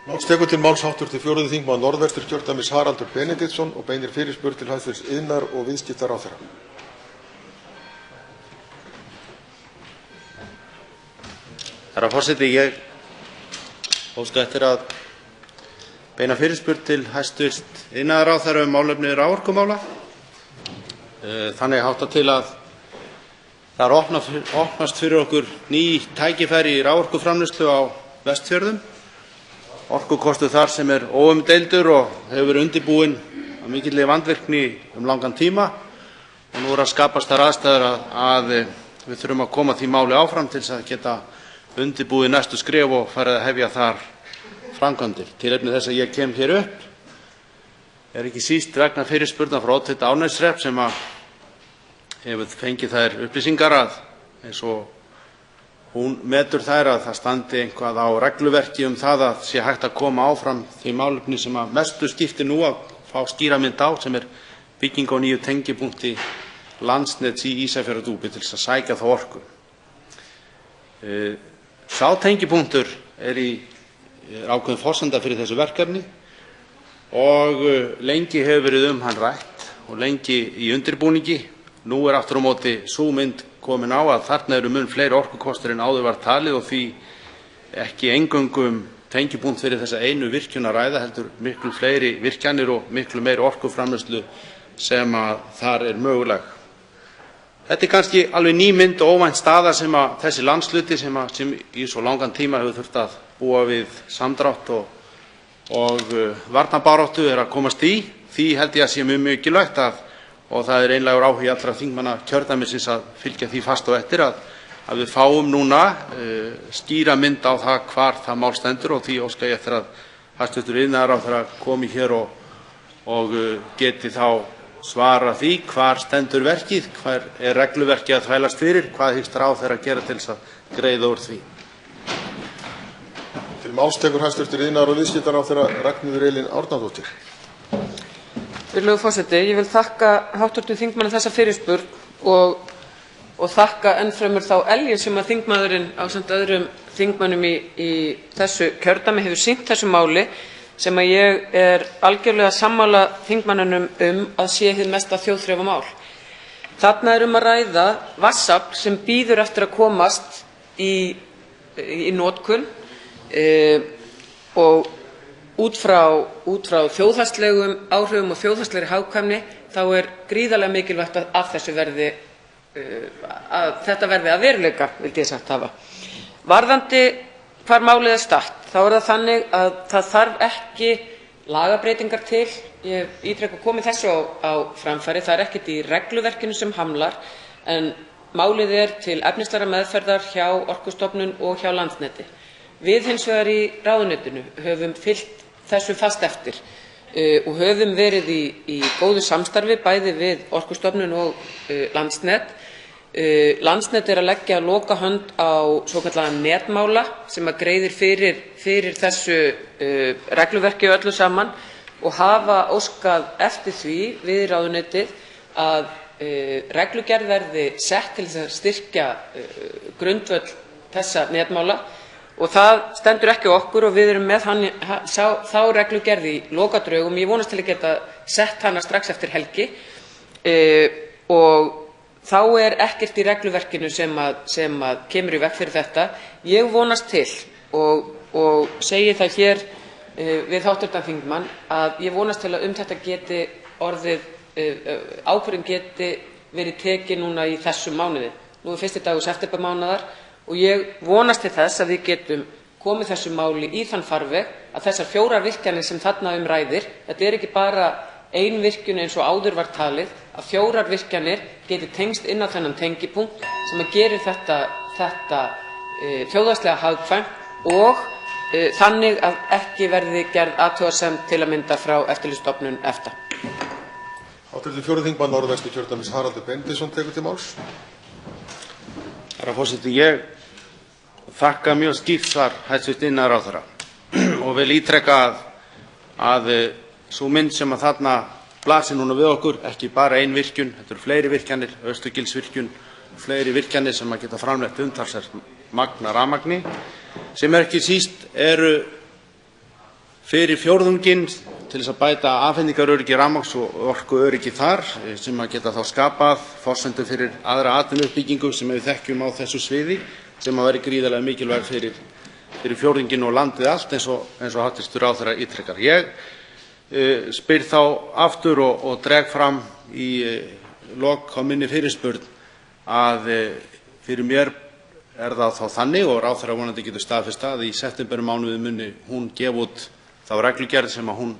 Loks tekur til máls háttvirtur 4. þingmaður Norðvesturkjördæmis Haraldur Benediktsson og beinir fyrirspurn til hæstv. Iðnaðar- og viðskiptaráðherra. Herra forseti, ég óska eftir að beina fyrirspurn til hæstv. Iðnaðarráðherra málefni raforkumála. Þannig háttar til að það opnast fyrir okkur ný tækifæri í raforkuframleiðslu á Vestfjörðum. Orkukostur þar sem óumdeildur og hefur verið undirbúinn af mikilli vandvirkni langan tíma og nú að skapast þær aðstæður að við þurfum að koma því máli áfram til þess að geta undirbúið næstu skref og farið að hefja þar framkvæmdir. Tilefni þess að ég kem hér upp ekki síst vegna fyrirspurna frá oddvita Árneshrepps sem hefur fengið þær upplýsingar að eins og hún metur þær að það standi eitthvað á regluverki það að sé hægt að koma áfram því málefni sem að mestu skiptir nú að fá skýra mynd á sem bygging á nýju tengipunkti Landsnets í Ísafjarðardjúpi til þess að sækja þá orku. Sá tengipunktur í ákveðin forsenda fyrir þessu verkefni og lengi hefur verið hann rætt og lengi í undirbúningi. Nú aftur á móti sú mynd komin á að þarna mun fleiri orkukostir en áður var talið og því ekki eingöngu tengipunkt fyrir þessa einu virkjun að ræða heldur miklu fleiri virkjanir og miklu meiri orkuframleiðslu sem þar möguleg. Þetta kannski alveg ný mynd og óvænt staða sem þessi landshluti sem í svo langan tíma hefur þurft að búa við samdrátt og varnarbaráttu að komast í. Því held ég að sé mjög mikilvægt og það einlægur áhugi allra þingmanna kjördæmisins að fylgja því fast og eftir að við fáum núna skýra mynd á það hvar það mál stendur og því óska ég eftir að hæstv. Iðnaðarráðherra komi hér og geti þá svara því hvar stendur verkið, hvar regluverkið að þvælast fyrir, hvað hyggst ráðherra að gera til þess að greiða úr því. Til máls tekur hæstv. Iðnaðar- og viðskiptaráðherra Ragnheiður Elín Árnadóttir. Virðulegur forseti, ég vil þakka hv. þingmanni þessa fyrirspurn og þakka enn fremur þá elju sem að þingmaðurinn ásamt öðrum þingmönnum í þessu kjördæmi hefur sýnt þessu máli sem að ég algjörlega sammála þingmanninum að sé hið mesta þjóðþrifamál. Þarna að ræða vatnsafl sem bíður eftir að komast í notkun og út frá þjóðhagslegum áhrifum og þjóðhagslegri hagkvæmni þá gríðarlega mikilvægt að þetta verði að veruleika, vildi ég sagt hafa. Varðandi hvar málið statt, þá það þannig að það þarf ekki lagabreytingar til. Ég ítreka komið þessu á framfæri, það ekkert í regluverkinu sem hamlar, en málið til efnislegrar meðferðar hjá Orkustofnun og hjá Landsneti. Við hins vegar í ráðuneytinu höfum fylgt þessu fast eftir og höfum verið í góðu samstarfi bæði við Orkustofnun og Landsnet. Landsnet að leggja lokahönd á svokallaðan netmála sem greiðir fyrir þessu regluverki öllu saman og hafa óskað eftir því við ráðuneytið að reglugerð verði sett til þess að styrkja grundvöll þessa netmála. Og það stendur ekki á okkur og við með þá reglugerð í lokadrögum. Ég vonast til að geta sett hana strax eftir helgi og þá ekkert í regluverkinu sem kemur í veg fyrir þetta. Ég vonast til og segi það hér við hv. þingmann að ég vonast til að þetta geti orðið, ákvörðun geti verið tekin núna í þessum mánuði. Nú 1. dagur septembermánaðar. Og ég vonast til þess að við getum komið þessu máli í þann farveg að þessar 4 virkjanir sem þarna ræðir, þetta ekki bara ein virkjun eins og áður var talið, að 4 virkjanir geti tengst inn á þennan tengipunkt sem gerir þetta þjóðhagslega hagkvæmt og þannig að ekki verði gerð athugasemd til að mynda frá Eftirlitsstofnun EFTA. Hv. 4. þingmaður Norðvesturkjördæmis Haraldur Benediktsson tekur til máls. Herra forseti, ég þakka mjög skýrt svar hæstv. Iðnaðarráðherra og vil ítreka að sú mynd sem þarna blasir núna við okkur, ekki bara ein virkjun, þetta fleiri virkjanir, Austurgilsvirkjun, fleiri virkjanir sem geta framleitt umtalsvert magn af rafmagni, sem ekki síst fyrir fjórðunginn til þess að bæta afhendingaröryggi rafmagns og orkuöryggi þar sem að geta þá skapað forsendur fyrir aðra atvinnuuppbyggingu sem við þekkjum á þessu sviði sem að vera gríðarlega mikilvæg fyrir fjórðunginn og landið allt eins og hv. ráðherra ítrekar. Ég spyr þá aftur og dreg fram í lok á minni fyrirspurn að fyrir mér það þá þannig og ráðherra vonandi getur staðfest að í septembermánuði muni hún gefa út þá reglugerð sem að hún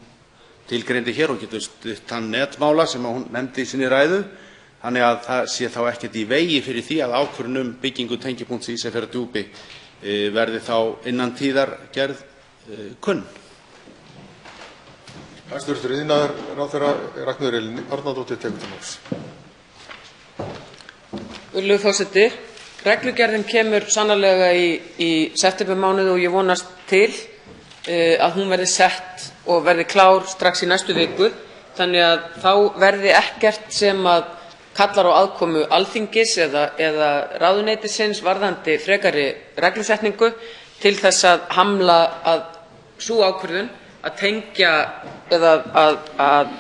tilgreindi hér og getur stutt þann netmála sem að hún nefndi í sinni ræðu, þannig að það sé þá ekkert í vegi fyrir því að ákvörðun byggingu tengipunkts í Ísafjarðardjúpi verði þá innan tíðar gerð kunn. Hæstv. Iðnaðarráðherra Ragnheiður Elín Árnadóttir tekur til máls. Virðulegur forseti, reglugerðin kemur sannarlega í septembermánuði og ég vonast til að hún verði sett og verði klár strax í næstu viku, þannig að þá verði ekkert sem að kallar á aðkomu Alþingis eða ráðuneytisins varðandi frekari reglusetningu til þess að hamla að sú ákvörðun að tengja eða að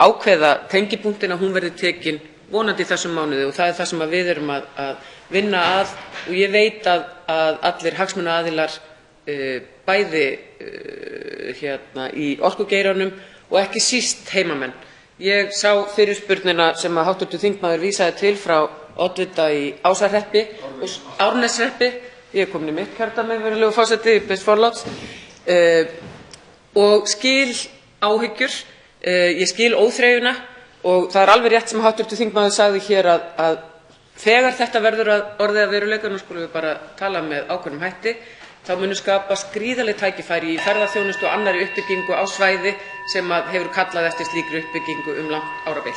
ákveða tengipunktin að hún verði tekin vonandi í þessum mánuði og það er það sem við erum að vinna að og ég veit að allir hagsmunaaðilar bæði í orkugeiranum og ekki síst heimamenn. Ég sá fyrirspurnina sem að hv. þingmaður vísaði til frá oddvita í Ásarhreppi og Árneshreppi, ég er komin í mitt kjördæmi, virðulegur forseti, ég biðst forláts, og skil áhyggjur, ég skil óþreyjuna og það er alveg rétt sem hv. þingmaður sagði hér að þegar þetta verður orðið að veruleika, nú skulum við bara tala með ákveðnum hætti, þá munu skapast gríðarleg tækifæri í ferðaþjónustu og annarri uppbyggingu á svæði sem hefur kallað eftir slíkri uppbyggingu langt árabil.